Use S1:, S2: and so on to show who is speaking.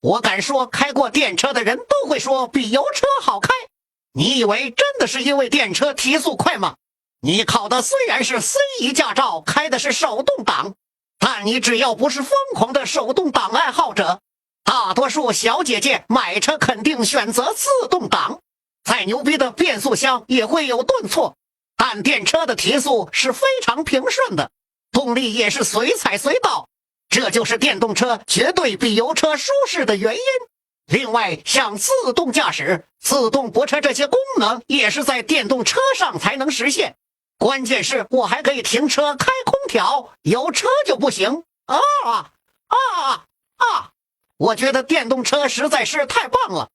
S1: 我敢说，开过电车的人都会说比油车好开。你以为真的是因为电车提速快吗？你考的虽然是 C1 驾照，开的是手动挡，但你只要不是疯狂的手动挡爱好者，大多数小姐姐买车肯定选择自动挡。再牛逼的变速箱也会有顿挫，但电车的提速是非常平顺的，动力也是随踩随到，这就是电动车绝对比油车舒适的原因。另外，像自动驾驶、自动泊车这些功能也是在电动车上才能实现。关键是我还可以停车开空调，油车就不行。我觉得电动车实在是太棒了。